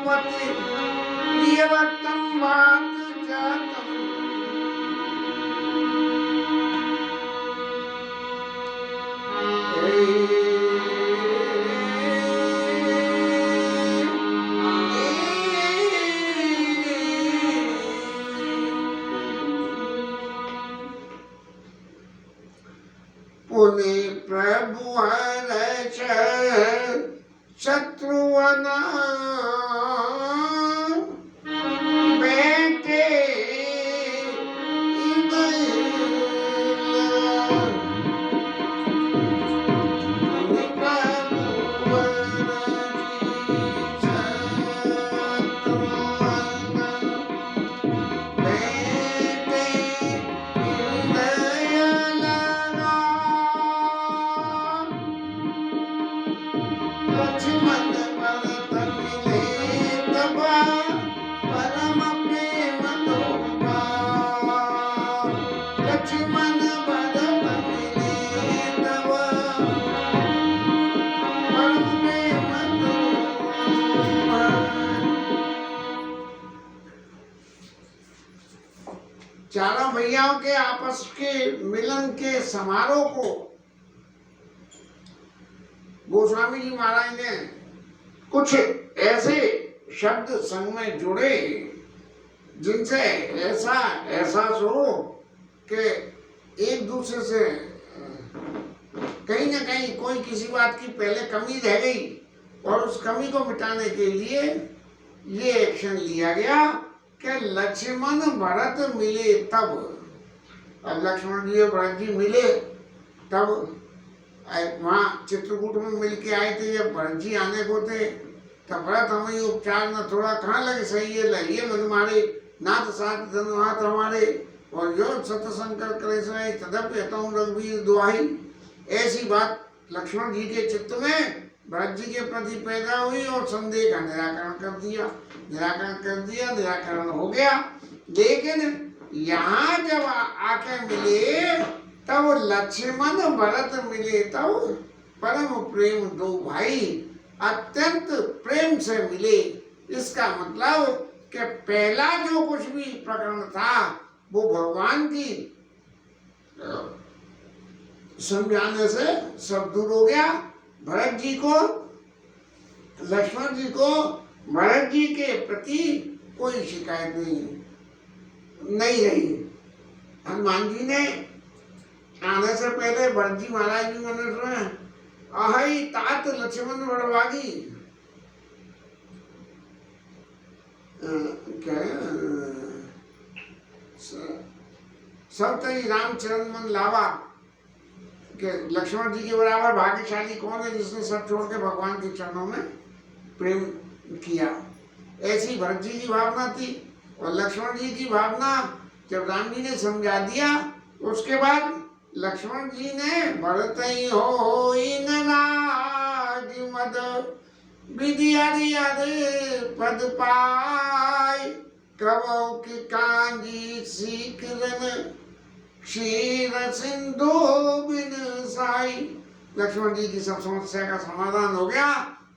रघुपति प्रियवतम बात जातम पुनि प्रभु हर्ष शत्रुवना बेटे चारों भैयाओं के आपस के मिलन के समारोह को गोस्वामी जी महाराज ने कुछ ऐसे शब्द संग में जुड़े जिनसे ऐसा एहसास हो कि एक दूसरे से कहीं ना कहीं कोई किसी बात की पहले कमी रह गई और उस कमी को मिटाने के लिए ये एक्शन लिया गया कि लक्ष्मण भरत मिले तब। अब लक्ष्मण जी और भरत जी मिले तब वहाँ चित्रकूट में मिल के आए थे। जब भरत जी आने को थे तब भरत हमें उपचार न थोड़ा कहाँ लगे सही है लहिए मन मारे नाथ साथ धनुहाथ हमारे और जो सतशंकर करे सही तदप यतौ रघुवीर दुआई। ऐसी बात लक्ष्मण जी के चित्त में भरत जी के प्रति पैदा हुई और संदेह का निराकरण कर दिया। निराकरण हो गया। लेकिन यहाँ जब आके मिले तब लक्ष्मण भरत मिले तब परम प्रेम दो भाई अत्यंत प्रेम से मिले। इसका मतलब कि पहला जो कुछ भी प्रकरण था वो भगवान की समझाने से सब दूर हो गया। भरत जी को लक्ष्मण जी को भरत जी के प्रति कोई शिकायत नहीं रही। हनुमान जी ने आने से पहले भरत जी महाराज जी मैंने सुना अहि तात लक्ष्मण बड़भागी सब तई रामचरण मन लावा कि लक्ष्मण जी के बराबर भाग्यशाली कौन है जिसने सब छोड़ के भगवान के चरणों में प्रेम किया। ऐसी भरत जी की भावना थी और लक्ष्मण जी की भावना जब राम जी ने समझा दिया उसके बाद लक्ष्मण जी ने भरत ही हो राज मद विधि पद पाय कबो की कांजी सीकरन क्षीर सिंधु बिन साई। लक्ष्मण जी की सब समस्या का समाधान हो गया।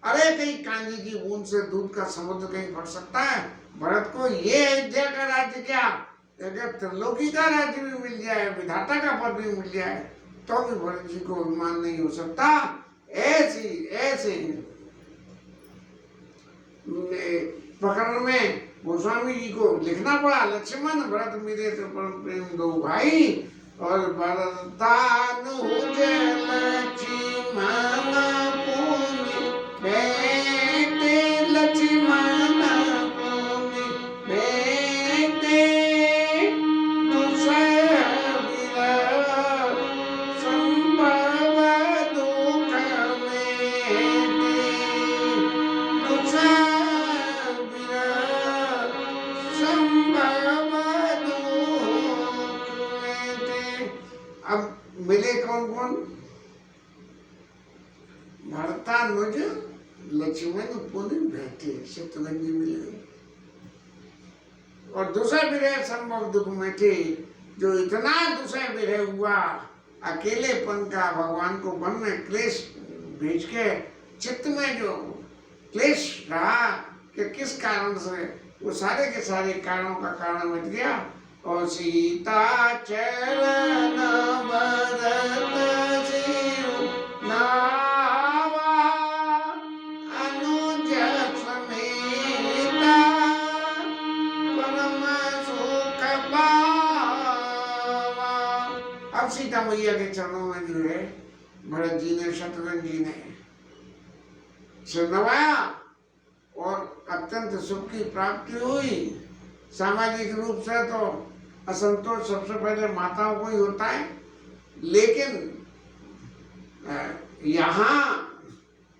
अरे कहीं कांजी की बूंद से दूध का समुद्र कहीं फट सकता है। भरत को ये अयोध्या का राज्य क्या अगर त्रिलोकी का राज्य भी मिल जाए विधाता का पद भी मिल जाए तो भी भरत जी को अभिमान नहीं हो सकता। ऐसे प्रकरण में गोस्वामी जी को लिखना पड़ा लक्ष्मण भरत मिले तो परम प्रेम दो भाई और भरतानुज लक्ष्मण पुनि बेटे लक्ष्मण पुनि बेटे संभव दुख अब मिले कौन कौन भरतानुज लक्ष्मण पुनि बैठे शत्रुघ्न मिले और दूसरा विरह संभव दुख में थे। जो इतना दूसरा विरह हुआ अकेलेपन का भगवान को मन में क्लेश भेज के चित्त में जो क्लेश रहा कि किस कारण से वो सारे के सारे कारणों का कारण मिट गया। और सीता चरण भरत सिरु नावा अनुज समेता परम सुख पावा। अब सीता मैया के चरणों में जो है भरत जी ने, शत्रुघ्न जी ने सिर नवाया और अत्यंत सुख की प्राप्ति हुई। सामाजिक रूप से तो असंतोष सबसे पहले माताओं को ही होता है, लेकिन यहाँ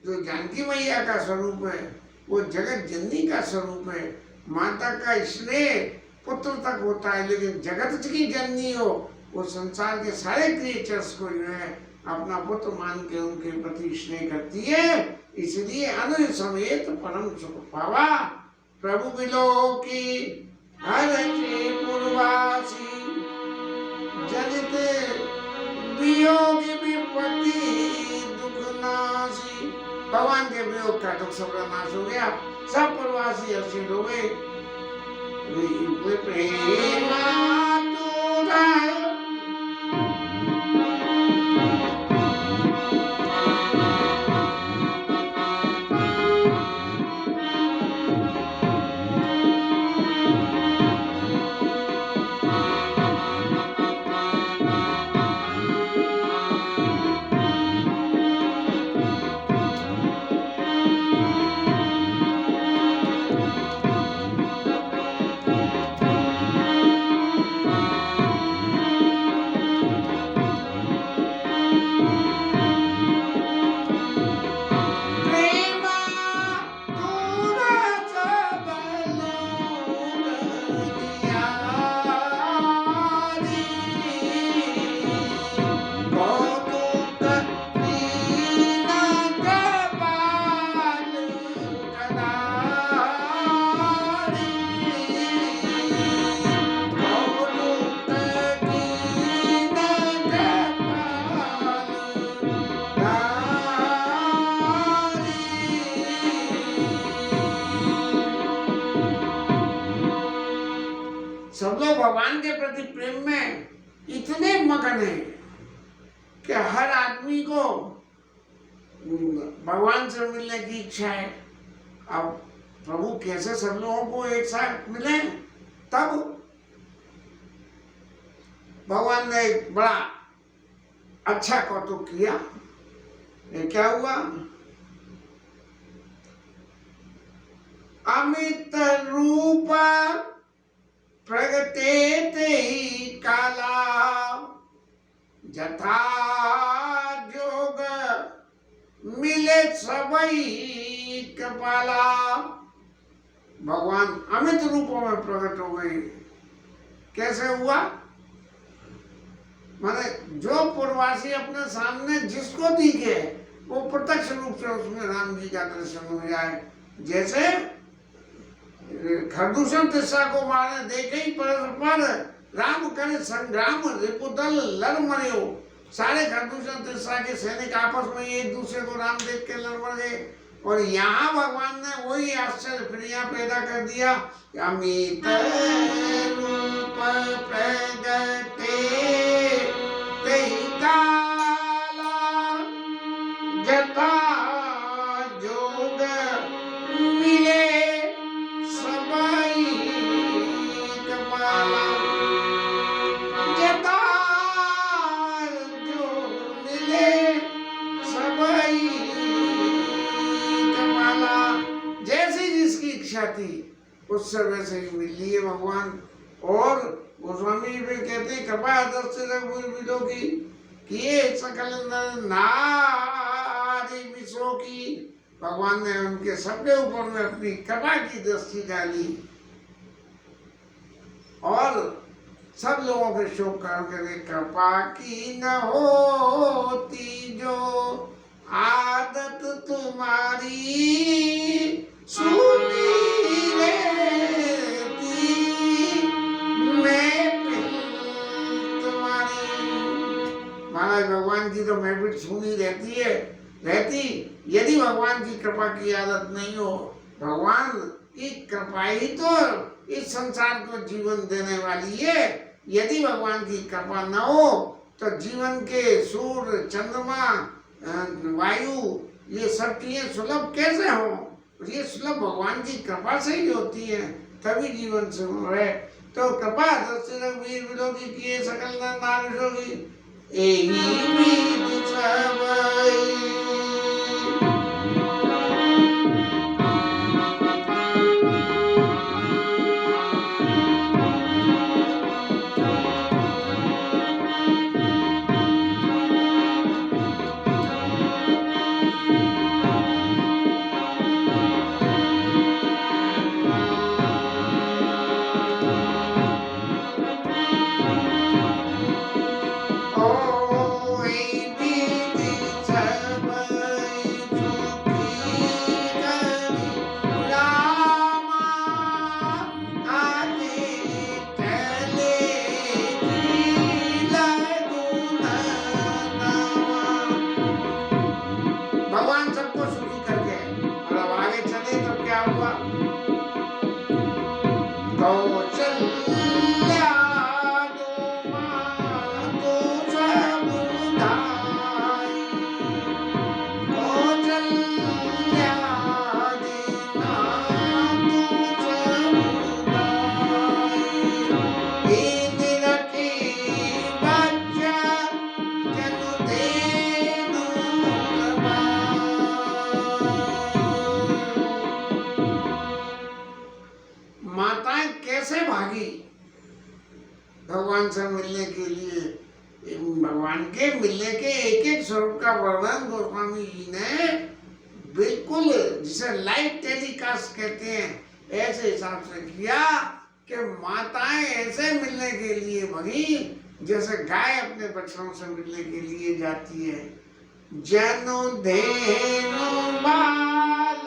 जो जानकी मैया का स्वरूप है वो जगत जननी का स्वरूप है। माता का स्नेह पुत्र तक होता है, लेकिन जगत की जननी हो वो संसार के सारे क्रिएचर्स को जो है अपना पुत्र मान के उनके प्रति स्नेह करती है। इसलिए अनुज समेत परम सुख पावा। प्रभु बिलो की हर पूर्वासी जनित वियोग विपत्ति दुख नासी। भगवान के वियोग का दुख सब नाश हो गया, सब पूर्वासी हर्षित हो गए। सब लोग भगवान के प्रति प्रेम में इतने मगन हैं कि हर आदमी को भगवान से मिलने की इच्छा है। अब प्रभु कैसे सब लोगों को एक साथ मिले, तब भगवान ने एक बड़ा अच्छा कौतुक किया। ये क्या हुआ? अमित रूप प्रगटे ते काला जथा जोग मिले सबई कपाला। भगवान अमित रूपों में प्रकट हो गए। कैसे हुआ? माने जो पूर्वासी अपने सामने जिसको दिखे वो प्रत्यक्ष रूप से उसमें राम जी का दर्शन हो जाए। जैसे खरदूषण तिस्सा को मारे देखे ही परस्पर राम करे संग्राम रिपुदल लड़ मरियो। सारे खरदूषण तिस्सा के सैनिक आपस में एक दूसरे को राम देख के लड़ मर गए। और यहाँ भगवान ने वही आश्चर्य प्रिया पैदा कर दिया। अमित रूप प्रगटे तेहि काला जथा जोग मिले सबई कपाला। जथा जोग मिले सबई कपाला। जैसी जिसकी इच्छा थी उससे वैसे ही मिल लिए भगवान। और गोस्वामी भी कहते कृपा दर्श रघुवीरों की किए सकल नर नारी विश्व की। भगवान ने उनके सबके ऊपर में अपनी कृपा की दृष्टि डाली और सब लोगों के शोक करके कृपा की न होती जो आदत तुम्हारी सुनी रहती मैं तुम्हारी। महाराज भगवान की तो महफिल सुनी रहती है रहती। यदि भगवान की कृपा की आदत नहीं हो, भगवान ये कृपा ही तो इस संसार को जीवन देने वाली है। यदि भगवान की कृपा न हो तो जीवन के सूर्य, चंद्रमा, वायु, ये सब चीजें सुलभ कैसे हो? ये सुलभ भगवान की कृपा से ही होती है, तभी जीवन सुलभ है। तो कृपा दृष्टि वीर विरोधी किए सकल नारी भगवान सबको सुखी कर गए। और अब आगे चले तो क्या हुआ? कौशल्या तो सब धाई, कौशल्या दीना तो सब धाई, इन रखी बच्चा जनु देनु माताएं कैसे भागी भगवान से मिलने के लिए? भगवान के मिलने के एक एक स्वरूप का वर्णन गोस्वामी जी ने बिल्कुल, जिसे लाइव टेलीकास्ट कहते हैं, ऐसे हिसाब से किया कि माताएं ऐसे मिलने के लिए भागी जैसे गाय अपने बच्चों से मिलने के लिए जाती है। जनु धेनु बालक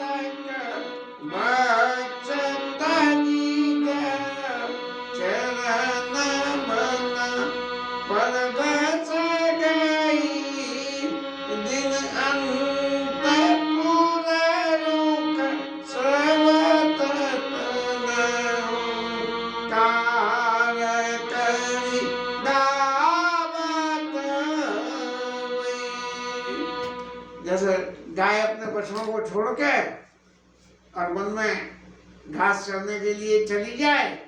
जैसे गाय अपने बछड़ों को छोड़ के और वन में घास चरने के लिए चली जाए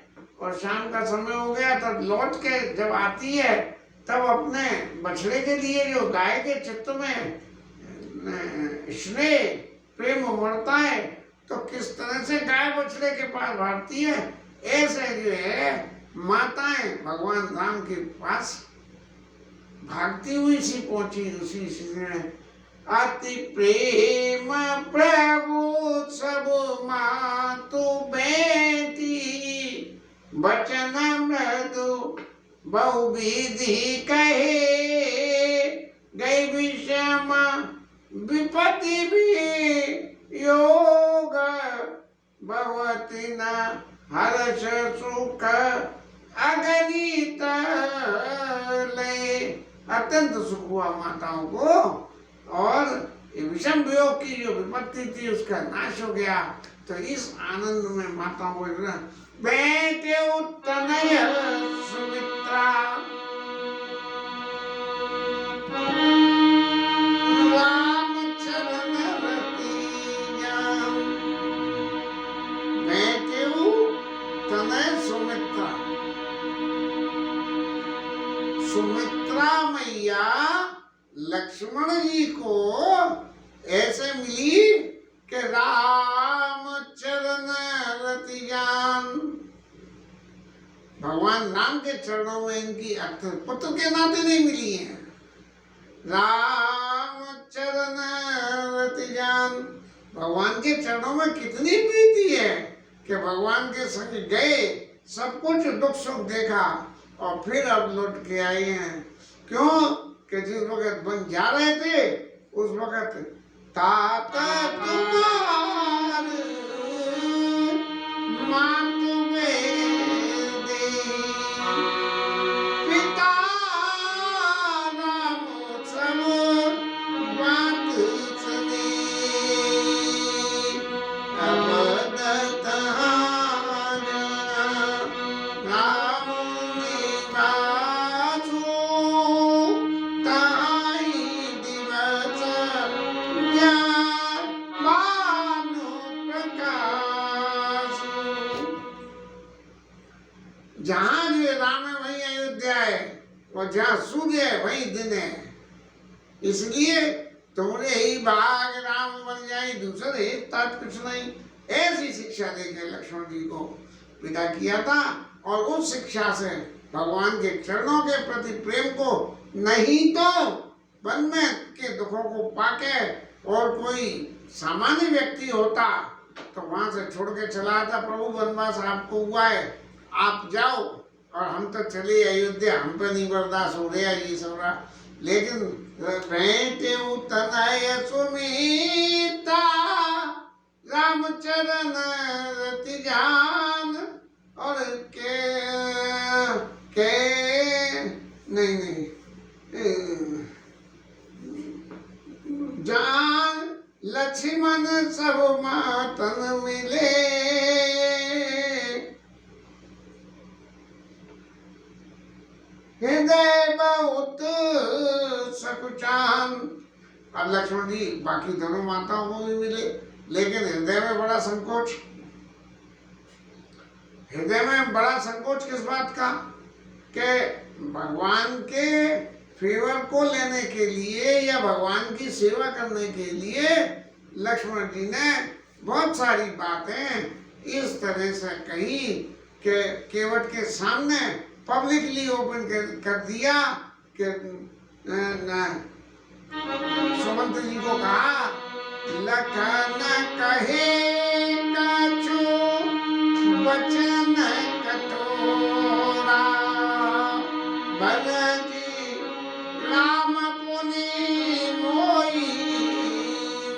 और शाम का समय हो गया तब लौट के जब आती है तब अपने बछड़े के लिए जो गाय के चित्त में स्नेह प्रेम उमड़ता है तो किस तरह से गाय बछड़े के पास भागती है, ऐसे जो है माताएं भगवान राम के पास भागती हुई सी पहुंची। उसी ने अति प्रेम प्रभु सब मातु बेटी, बचन मृदु बहुविधि कहे, गई विषम विपत्ति भी योग, भगवती न हर्ष सुख अगणित ले। अत्यंत सुख हुआ माताओं को और विषम वियोग की जो विपत्ति थी उसका नाश हो गया। तो इस आनंद में माताओं को बेटे तनय सुमित्रा, राम चरण रतिया, बेटे तनय सुमित्रा। सुमित्रा मैया लक्ष्मण जी को ऐसे मिली कि राम चरण रति जान, भगवान राम के चरणों में इनकी अर्थ पुत्र के नाते नहीं मिली है। राम चरण रति जान, भगवान के चरणों में कितनी प्रीति है कि भगवान के संग गए, सब कुछ दुख सुख देखा और फिर अब लौट के आए हैं। क्यों कि जिस वक्त बन जा रहे थे उस वक्त तात तुम्हार मातु दे, पिता राम सब बात सुने, अब दत्त सूर्य वही दिन है, इसलिए तुमने ही भाग राम बन जाए, दूसरे तात कुछ नहीं। ऐसी शिक्षा देकर लक्ष्मण जी को विदा किया था। और उस शिक्षा से भगवान के चरणों के प्रति प्रेम को, नहीं तो वन में के दुखों को पाके और कोई सामान्य व्यक्ति होता तो वहां से छोड़ के चला आता, प्रभु वनवास आपको हुआ है, आप जाओ, और हम तो चले अयोध्या, हम पे नहीं बर्दाश्त हो रहा ये सब रहा। लेकिन बैठे तनय सुमीता रामचरण रति जान, और के नहीं जान लक्ष्मण सब मातन मिले, हृदय बहुत सकुचान। अब लक्ष्मण जी बाकी दोनों माताओं को भी मिले, लेकिन हृदय में बड़ा संकोच। हृदय में बड़ा संकोच किस बात का? कि भगवान के फेवर को लेने के लिए या भगवान की सेवा करने के लिए लक्ष्मण जी ने बहुत सारी बातें इस तरह से कही कि केवट के सामने पब्लिकली ओपन कर दिया कि सुमंत जी को कहा, लखन कहे कछु वचन कठोरा, भरजी राम पुनि मोहि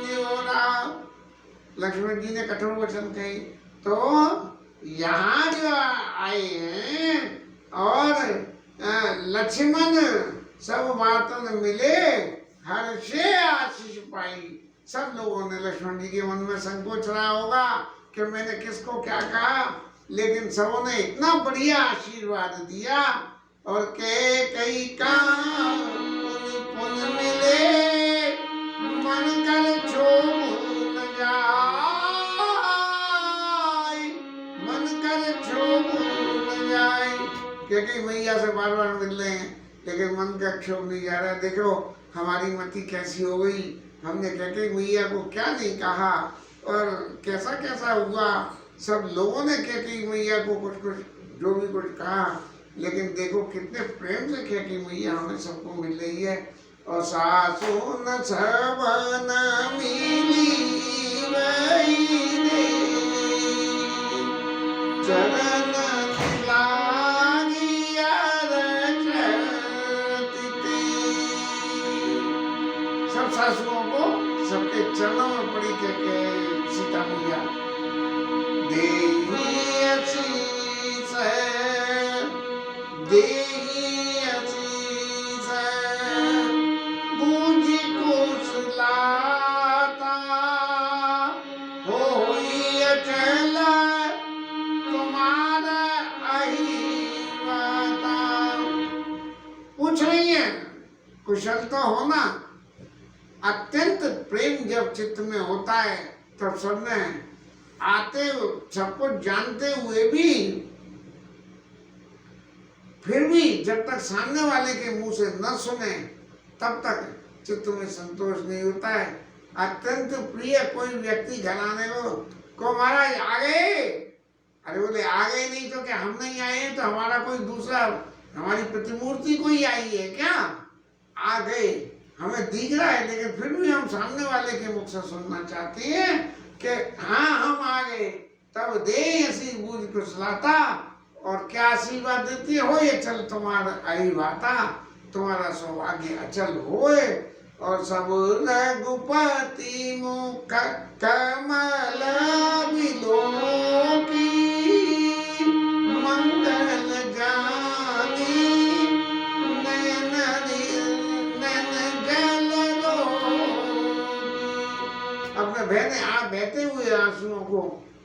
न्योरा। लक्ष्मण जी ने कठोर वचन कहे, तो यहाँ जो आए हैं और लक्ष्मण सब मातन मिले, हर से आशीष पाई। सब लोगों ने, लक्ष्मण जी के मन में संकोच रहा होगा कि मैंने किसको क्या कहा, लेकिन सबों ने इतना बढ़िया आशीर्वाद दिया। और कई काम पुन मिले, मन कर छोड़ न जाए, मन कर छोड़ न जाए। क्योंकि मैया से बार बार मिल रहे हैं, लेकिन मन का क्षोभ नहीं जा रहा। देखो हमारी मति कैसी हो गई, हमने कैके मैया को क्या नहीं कहा और कैसा कैसा हुआ। सब लोगों ने कैके मैया को कुछ कुछ जो भी कुछ कहा, लेकिन देखो कितने प्रेम से कैके मैया हमें सबको मिल रही है। और सासु न सबन मिली चरण सासुओं को सबके चरणों में पड़ी के सीता मैया देही आशीष बूझी कुशलाता होई अचल तुम्हारा अहिवाता। पूछ रही है कुशल तो होना। अत्यंत प्रेम जब चित्त में होता है तब सबने आते सब कुछ जानते हुए भी, फिर भी जब तक सामने वाले के मुंह से न सुने तब तक चित्त में संतोष नहीं होता है। अत्यंत प्रिय कोई व्यक्ति घर आने को महाराज आ गए, अरे बोले आ गए नहीं तो क्या हम नहीं आए हैं, तो हमारा कोई दूसरा हमारी प्रतिमूर्ति कोई आई है क्या? आ गए, हमें दिख रहा है, लेकिन फिर भी हम सामने वाले के मुख से सुनना चाहते हैं कि हाँ हम आ गए। तब दे ऐसी बूझ कुशलाता, और क्या आशीर्वाद देती है, हो ये चल तुम्हारा अहिवाता, तुम्हारा सौभाग्य अचल होए। और सब रघुपति मुख कमल विलोकी, मंगल जानी अपने बहते हुए आंसुओं को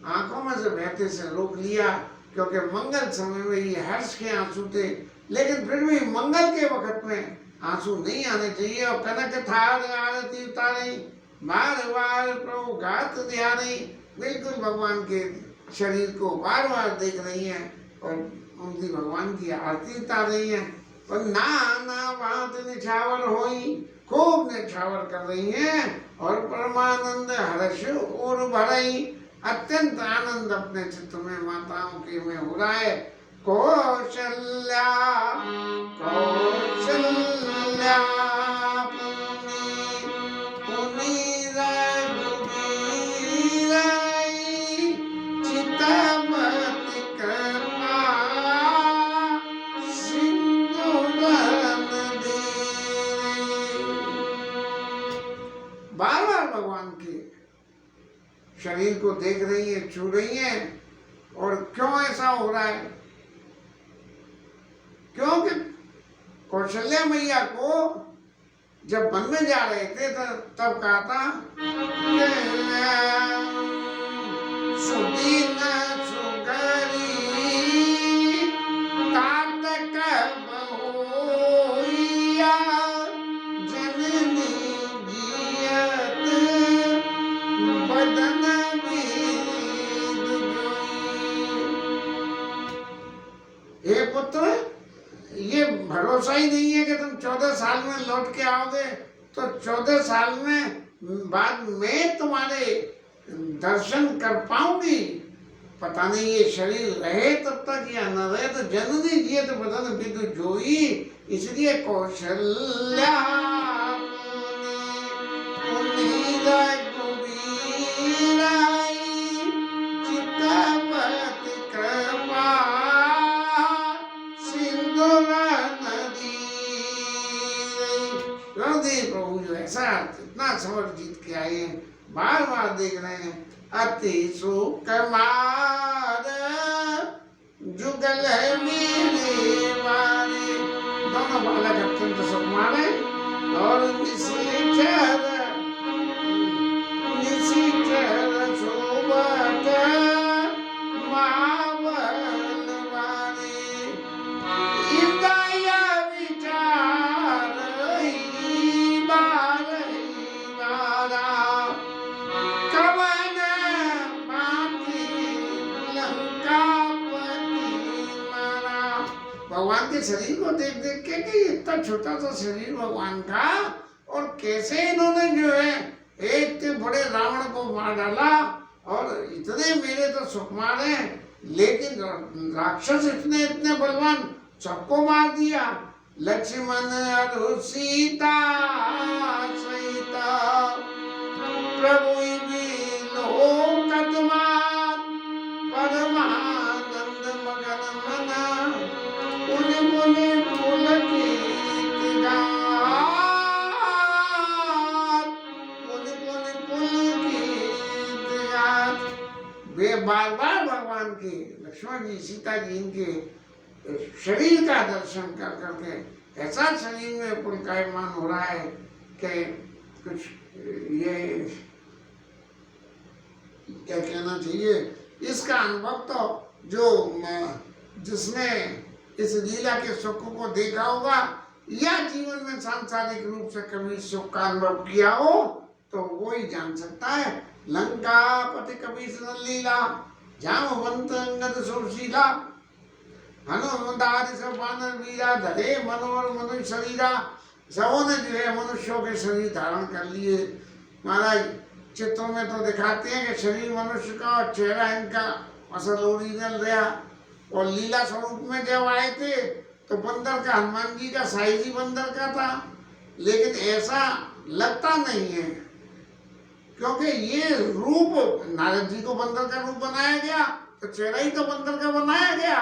आंखों में से बहते से रोक लिया, क्योंकि मंगल समय में ये हर्ष के आंसू थे। लेकिन फिर भी मंगल के वक्त में आंसू नहीं आने चाहिए। और कनक थार आरती उतारी, बार बार प्रभु घात ध्यानी, बिल्कुल भगवान के शरीर को बार बार देख रही हैं और उनकी भगवान की आरती उतार रही हैं। और नाना बात निछावर होई, खूब निछावर कर रही हैं और परमानंद हर्ष और भरई, अत्यंत आनंद अपने चित्त में माताओं के में हो रहा है। कौशल्या कौशल्या बार बार भगवान के शरीर को देख रही है, छू रही है। और क्यों ऐसा हो रहा है? क्योंकि कौशल्या मैया को जब वन में जा रहे थे तब कहा था सुदीन सुगरी तातक बहुया जननी जियत बदन हे पुत्र, ये भरोसा ही नहीं है कि तुम 14 साल में लौट के आओगे, तो 14 साल में बाद में तुम्हारे दर्शन कर पाऊंगी। पता नहीं ये शरीर रहे तब तक या न रहे, तो जननी जिए तो बदन विदु जोई। इसलिए कौशल्या प्रभु जो ऐसा इतना समर जीत के आए हैं, बार बार देख रहे हैं। अति सुकुमार जुगल मेरे वारे, दोनों बालक अत्यंत सुकुमार है। और निशिचर शोभत मावल वारे, इंद्रिया विचार भगवान के शरीर को देख देख के कि इतना छोटा सा शरीर भगवान का, और कैसे इन्होंने जो है एक बड़े रावण को मार डाला, और इतने मेरे तो सुकुमार हैं, लेकिन राक्षस इतने इतने बलवान, सबको मार दिया। लक्ष्मण और सीता सहिता प्रभु परमानंद मगन मना, पुनि पुनि पुलकित गात, पुनि पुनि पुलकित गात। वे बार बार भगवान के, लक्ष्मण जी सीता जी इनके शरीर का दर्शन कर करके ऐसा शरीर में पुलकायमान हो रहा है कि कुछ ये क्या कहना चाहिए, इसका अनुभव तो जो जिसने इस लीला के सुख को देखा होगा या जीवन में सांसारिक रूप से कभी सुख का अनुभव किया हो, तो वो ही जान सकता है। लंका पति कभी लीला जामवंत अंगद सुशीला, हनुमंदार सब बानर वीरा, धरे मनोहर मनुष्य शरीरा। सबों ने जो है मनुष्यों के शरीर धारण कर लिए। महाराज चित्रों में तो दिखाते हैं कि शरीर मनुष्य का और चेहरा इनका असल ओरिजिनल रहा। और लीला स्वरूप में जब आए थे तो बंदर का, हनुमान जी का साइज ही बंदर का था, लेकिन ऐसा लगता नहीं है क्योंकि ये रूप नारद जी को बंदर का रूप बनाया गया, तो चेहरा ही तो बंदर का बनाया गया।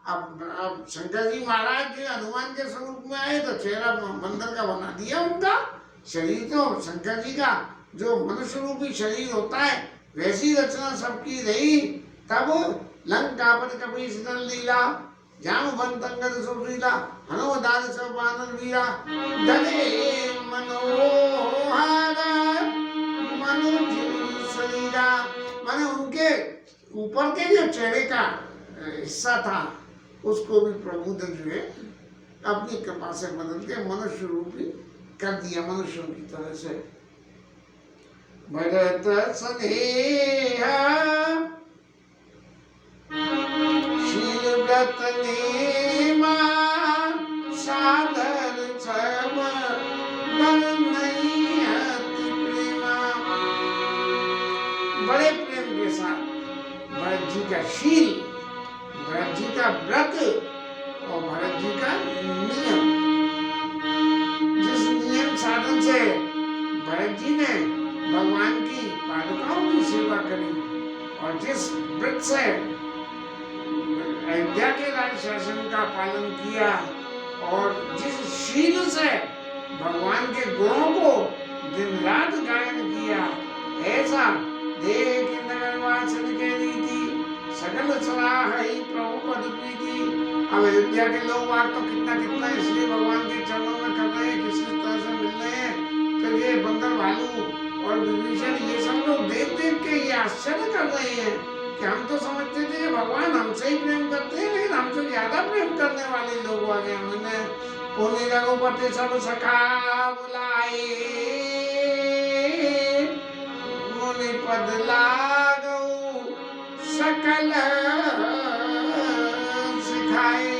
अब शंकर जी महाराज के हनुमान के स्वरूप में आए तो चेहरा बंदर का बना दिया उनका। शरीर तो शंकर जी का जो मनुष्य रूपी शरीर होता है वैसी रचना सबकी रही। तब लंकापति कपीश लीला जामवंत अंगद सुशीला, हनुमदान सब बानर वीरा, धरे मनोहर मनुष्य शरीरा। माने उनके ऊपर के जो चेहरे का हिस्सा था उसको भी प्रभु ने जो है अपनी कृपा से बदल के मनुष्य रूपी कर दिया, मनुष्यों की तरह से। भरत स्नेह शील व्रत नेमा सार बरनई अति प्रेमा। बड़े प्रेम के साथ भरत जी का शील, भरत जी का व्रत और भरत जी का नियम, जिस नियम साधन से भरत जी ने भगवान की पादुकाओं की सेवा करी और जिस व्रत से अयोध्या के राज्य शासन का पालन किया और जिस शील से भगवान के गुणों को दिन रात गायन किया, ऐसा देख नगर वासन के रीति सकल सलाह ही प्रभु पद प्रीति। अब अयोध्या के लोग बात तो कितना कितना इसलिए भगवान के चरणों में कर रहे हैं, किसी तरह से मिल रहे हैं, तो ये बंदर भालू और विभीषण ये सब लोग देख देख के ये आश्चर्य कर रहे हैं कि हम तो समझते थे कि भगवान हमसे ही प्रेम करते हैं, लेकिन हमसे ज्यादा प्रेम करने वाले लोग आ गए। हमने पुण्य रघुपति सब सखा बुलाए, मुनि पद लागो सकल सिखाए।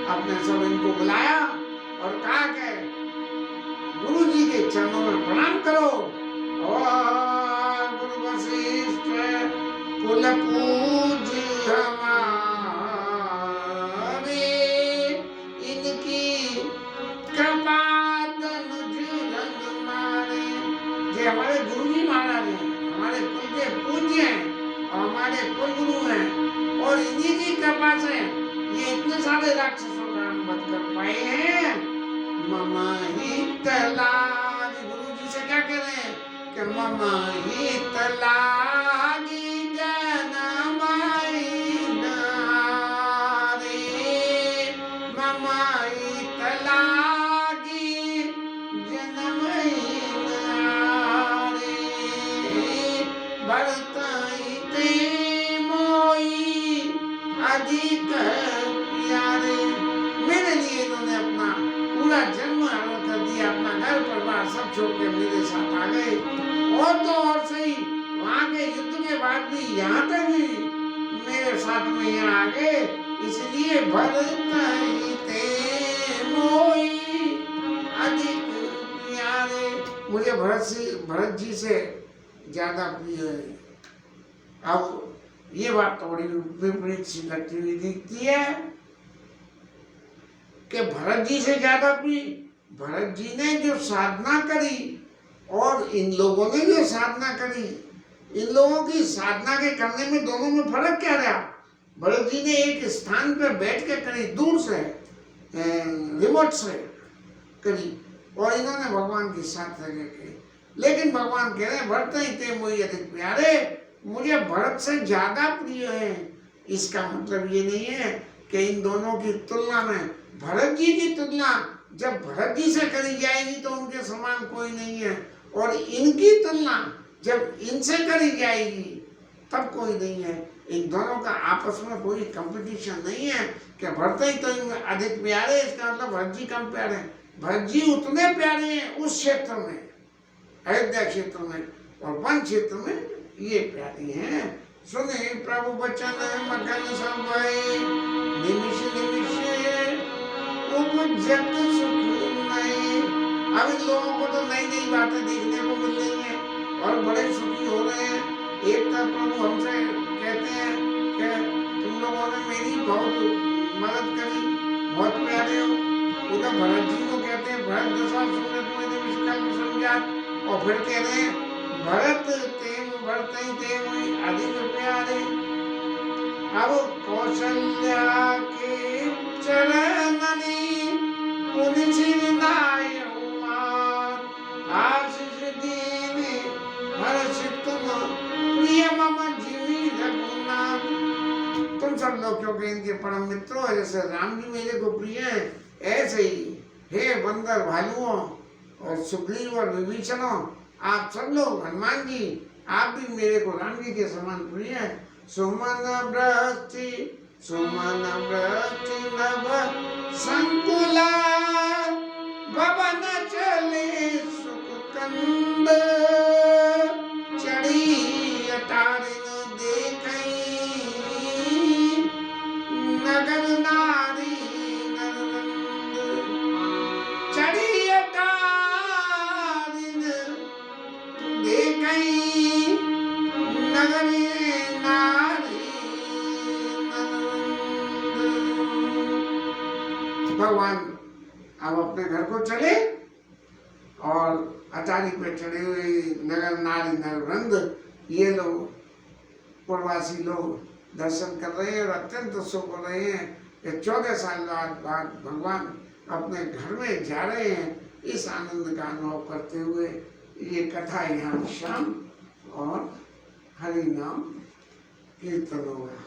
आपने सब इनको बुलाया और कहा कि गुरु जी के चरणों में प्रणाम करो और गुरु वशिष्ठ कुल पूज हमारे, इनकी कृपा तनुज रंग मारे। ये हमारे गुरु जी महाराज हैं, हमारे कुल के पूज्य हैं और हमारे कुल गुरु हैं, और इन्हीं की कृपा से ये इतने सारे राक्षसों का हम वध कर पाए हैं। ममा ही तलाग, गुरु जी से क्या कह रहे हैं कि ममा ही तलागी जनमाई नारे, ममा ही तलागी जनमाई नारे, बढ़ताई ते मोई अधिक प्यारे। मेरे लिए इन्होंने अपना पूरा जन्म हरण कर दिया, अपना घर परिवार सब छोड़ के मेरे साथ आ गए, और तो और सही वहां के युद्ध के बाद भी यहाँ तक भी मेरे साथ में यहाँ आ गए, इसलिए मुझे भरत जी से ज्यादा प्रिय है। अब ये बात थोड़ी विपरीत सी लगती हुई दिखती है कि भरत जी से ज्यादा प्रिय, भरत जी ने जो साधना करी और इन लोगों ने जो साधना करी, इन लोगों की साधना के करने में दोनों में फर्क क्या रहा? भरत जी ने एक स्थान पर बैठ के करी, दूर से रिमोट से करी, और इन्होंने भगवान के साथ रह के, लेकिन भगवान कह रहे हैं भरत ही थे मोहि अधिक प्यारे, मुझे भरत से ज्यादा प्रिय है। इसका मतलब ये नहीं है कि इन दोनों की तुलना में भरत जी की तुलना जब भरत जी से करी जाएगी तो उनके समान कोई नहीं है, और इनकी तुलना जब इनसे करी जाएगी तब कोई नहीं है। इन दोनों का आपस में कोई कंपटीशन नहीं है कि भरत ही तो इनमें अधिक प्यारे, इसका मतलब भरत जी कम प्यारे हैं। भरत जी उतने प्यारे हैं उस क्षेत्र में, अयोध्या क्षेत्र में, और वन क्षेत्र में ये प्यारी हैं। सुने प्रभु वचन मगन सब निमिष निमिष उपजत सुख नए। अब इन लोगों को तो नई नई बातें देखने को मिल रही हैं और बड़े सुखी हो रहे हैं। एक तरफ प्रभु हमसे कहते हैं कि तुम लोगों ने मेरी बहुत मदद करी, बहुत प्यारे हो। उधर भरत जी को कहते हैं भरत दशा सुने तुम्हें निमिष कल्प समझात, और फिर कह रहे हैं भरत तेम भरतई तेम अधिक प्यारे। अब कौशल्या के चरणनि पुनि सिरनायो मात, आशीष दीने हर्षित प्रिय मम जिमि रघुनाथ। तुम सब लोग क्योंकि इनके परम मित्र हो, जैसे राम जी मेरे को प्रिय है, ऐसे ही हे बंदर भालुओं और सुग्रीव और विभीषणों, आप सब लोग, हनुमान जी आप भी मेरे को राम जी के समान प्रिय है। सुमन बृहति नभ संकुला, भवन चले सुख कंद, चढ़ी अटारिन देखई नगर नारी नरनंद। चढ़ी अटारिन और अटारी पे चढ़े हुए नगर नारी नरवृंद, ये लोग प्रवासी लोग दर्शन कर रहे हैं और अत्यंत सुख हो रहे हैं कि 14 साल बाद भगवान अपने घर में जा रहे हैं। इस आनंद का अनुभव करते हुए ये कथा यहाँ शाम और हरि नाम कीर्तन होगा।